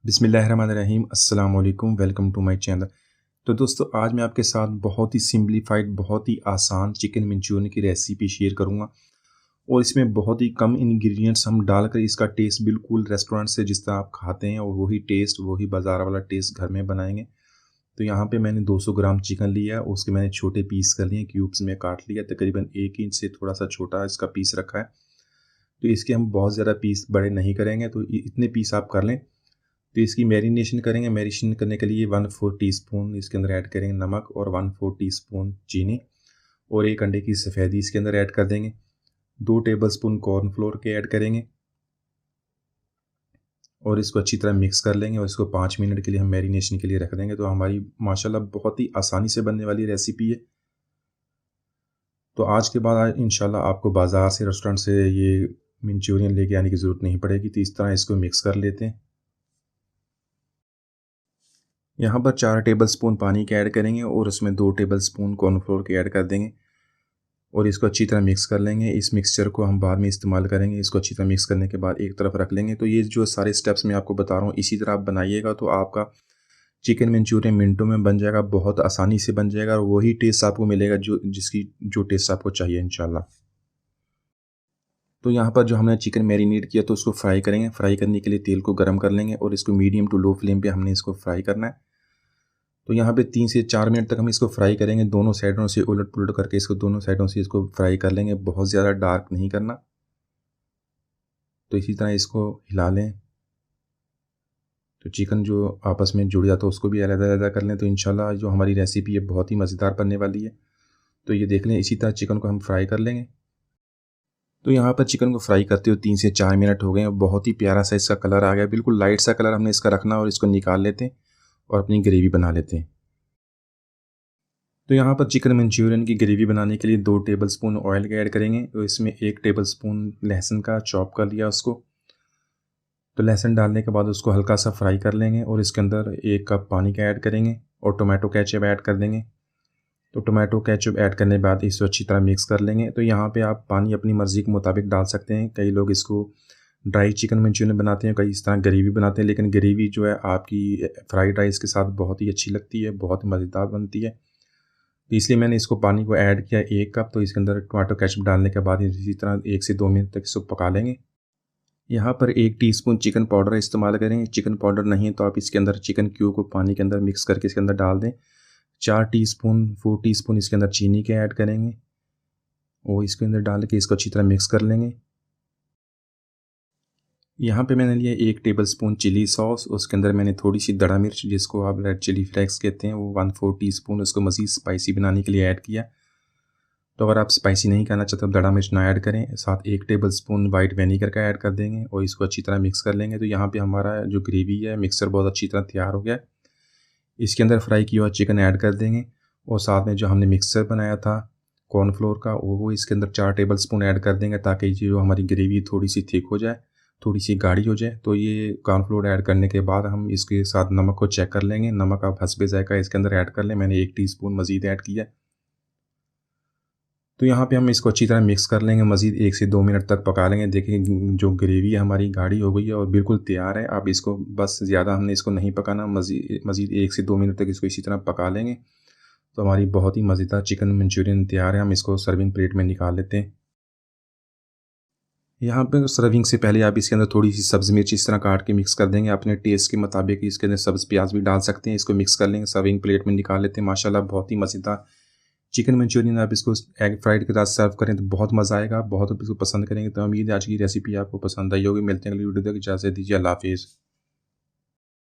बिस्मिल्लाहिर्रहमानिर्रहीम अस्सलाम वालेकुम वेलकम टू माय चैनल। तो दोस्तों आज मैं आपके साथ बहुत ही सिंपलीफाइड बहुत ही आसान चिकन मंचूरियन की रेसिपी शेयर करूंगा और इसमें बहुत ही कम इंग्रेडिएंट्स हम डालकर इसका टेस्ट बिल्कुल रेस्टोरेंट से जिस तरह आप खाते हैं और वही टेस्ट वही बाज़ार वाला टेस्ट घर में बनाएंगे। तो यहाँ पे मैंने 200 ग्राम चिकन लिया है, उसके मैंने छोटे पीस कर लिए, क्यूब्स में काट लिया, तकरीबन 1 इंच से थोड़ा सा छोटा इसका पीस रखा है। तो इसके हम बहुत ज़्यादा पीस बड़े नहीं करेंगे, तो इतने पीस आप कर लें। तो इसकी मैरिनेशन करेंगे। मैरिनेशन करने के लिए 1/4 टीस्पून इसके अंदर ऐड करेंगे नमक और 1/4 टीस्पून चीनी और 1 अंडे की सफ़ेदी इसके अंदर ऐड कर देंगे। 2 टेबलस्पून कॉर्नफ्लोर के ऐड करेंगे और इसको अच्छी तरह मिक्स कर लेंगे और इसको 5 मिनट के लिए हम मैरिनेशन के लिए रख देंगे। तो हमारी माशाल्लाह बहुत ही आसानी से बनने वाली रेसिपी है। तो आज के बाद इंशाल्लाह आपको बाज़ार से रेस्टोरेंट से ये मंचूरियन लेके आने की ज़रूरत नहीं पड़ेगी। तो इस तरह इसको मिक्स कर लेते हैं। यहाँ पर 4 टेबलस्पून पानी के ऐड करेंगे और उसमें 2 टेबलस्पून कॉर्नफ्लोर के ऐड कर देंगे और इसको अच्छी तरह मिक्स कर लेंगे। इस मिक्सचर को हम बाद में इस्तेमाल करेंगे। इसको अच्छी तरह मिक्स करने के बाद एक तरफ रख लेंगे। तो ये जो सारे स्टेप्स मैं आपको बता रहा हूँ इसी तरह आप बनाइएगा तो आपका चिकन मंचूरियन मिनटों में बन जाएगा, बहुत आसानी से बन जाएगा और वही टेस्ट आपको मिलेगा जो टेस्ट आपको चाहिए इंशाल्लाह। तो यहाँ पर जो हमने चिकन मैरिनेट किया तो उसको फ्राई करेंगे। फ्राई करने के लिए तेल को गर्म कर लेंगे और इसको मीडियम टू लो फ्लेम पे हमने इसको फ्राई करना है। तो यहाँ पे 3 से 4 मिनट तक हम इसको फ्राई करेंगे। दोनों साइडों से उलट-पुलट करके इसको दोनों साइडों से इसको फ्राई कर लेंगे, बहुत ज़्यादा डार्क नहीं करना। तो इसी तरह इसको हिला लें। तो चिकन जो आपस में जुड़ जाता है उसको भी अलग-अलग कर लें। तो इंशाल्लाह जो हमारी रेसिपी है बहुत ही मज़ेदार बनने वाली है। तो ये देख लें, इसी तरह चिकन को हम फ्राई कर लेंगे। तो यहाँ पर चिकन को फ्राई करते हुए 3 से 4 मिनट हो गए हैं। बहुत ही प्यारा सा इसका कलर आ गया, बिल्कुल लाइट सा कलर हमने इसका रखना और इसको निकाल लेते हैं और अपनी ग्रेवी बना लेते हैं। तो यहाँ पर चिकन मंचूरियन की ग्रेवी बनाने के लिए 2 टेबलस्पून ऑयल का ऐड करेंगे। तो इसमें 1 टेबलस्पून लहसुन का चॉप कर लिया उसको। तो लहसुन डालने के बाद उसको हल्का सा फ्राई कर लेंगे और इसके अंदर 1 कप पानी का ऐड करेंगे और टोमेटो केचप ऐड कर देंगे। तो टोमेटो केचप ऐड करने के बाद इसको अच्छी तरह मिक्स कर लेंगे। तो यहाँ पे आप पानी अपनी मर्ज़ी के मुताबिक डाल सकते हैं। कई लोग इसको ड्राई चिकन मंचूरियन बनाते हैं, कई इस तरह ग्रेवी बनाते हैं, लेकिन ग्रेवी जो है आपकी फ्राइड राइस के साथ बहुत ही अच्छी लगती है, बहुत मज़ेदार बनती है। तो इसलिए मैंने इसको पानी को ऐड किया 1 कप। तो इसके अंदर टोमेटो केचप डालने के बाद इसी तरह 1 से 2 मिनट तक इसको पका लेंगे। यहाँ पर 1 टीस्पून चिकन पाउडर इस्तेमाल करेंगे। चिकन पाउडर नहीं है तो आप इसके अंदर चिकन क्यूब को पानी के अंदर मिक्स करके इसके अंदर डाल दें। 4 टीस्पून इसके अंदर चीनी के ऐड करेंगे और इसके अंदर डाल के इसको अच्छी तरह मिक्स कर लेंगे। यहाँ पे मैंने लिया 1 टेबलस्पून चिली सॉस, उसके अंदर मैंने थोड़ी सी दड़ा मिर्च जिसको आप रेड चिली फ्लेक्स कहते हैं वो 1/4 टीस्पून उसको मज़ीद स्पाइसी बनाने के लिए ऐड किया। तो अगर आप स्पाइसी नहीं खाना चाहते तो दड़ा मिर्च ना ऐड करें। साथ 1 टेबलस्पून वाइट विनेगर का ऐड कर देंगे और इसको अच्छी तरह मिक्स कर लेंगे। तो यहाँ पे हमारा जो ग्रेवी है मिक्सर बहुत अच्छी तरह तैयार हो गया है। इसके अंदर फ्राई किया हुआ चिकन ऐड कर देंगे और साथ में जो हमने मिक्सर बनाया था कॉर्नफ्लोर का वो इसके अंदर 4 टेबलस्पून ऐड कर देंगे ताकि जो हमारी ग्रेवी थोड़ी सी थिक हो जाए, थोड़ी सी गाढ़ी हो जाए। तो ये कॉर्नफ्लोर ऐड करने के बाद हम इसके साथ नमक को चेक कर लेंगे। नमक आप हस्बे ज़ायक़ा इसके अंदर ऐड कर लें। मैंने 1 टीस्पून मज़ीद ऐड किया। तो यहाँ पे हम इसको अच्छी तरह मिक्स कर लेंगे, मज़ीद 1 से 2 मिनट तक पका लेंगे। देखिए जो ग्रेवी हमारी गाढ़ी हो गई है और बिल्कुल तैयार है। अब इसको बस ज़्यादा हमने इसको नहीं पकाना, मज़ीद 1 से 2 मिनट तक इसको इसी तरह पका लेंगे। तो हमारी बहुत ही मज़ेदार चिकन मंचूरियन तैयार है। हम इसको सर्विंग प्लेट में निकाल लेते हैं। यहाँ पे सर्विंग से पहले आप इसके अंदर थोड़ी सी सब्ज़ मिर्च इस तरह काट के मिक्स कर देंगे। अपने टेस्ट के मुताबिक इसके अंदर सब्ज़ प्याज भी डाल सकते हैं। इसको मिक्स कर लेंगे, सर्विंग प्लेट में निकाल लेते हैं। माशाल्लाह बहुत ही मज़ेदार चिकन मंचूरियन। आप इसको एग फ्राइड के साथ सर्व करें तो बहुत मज़ा आएगा, बहुत इसको पसंद करेंगे। तो उम्मीद है आज की रेसिपी आपको पसंद आई होगी। मिलते हैं अगली वीडियो तक, इजाज़त दीजिए, अल्लाह हाफ़िज़।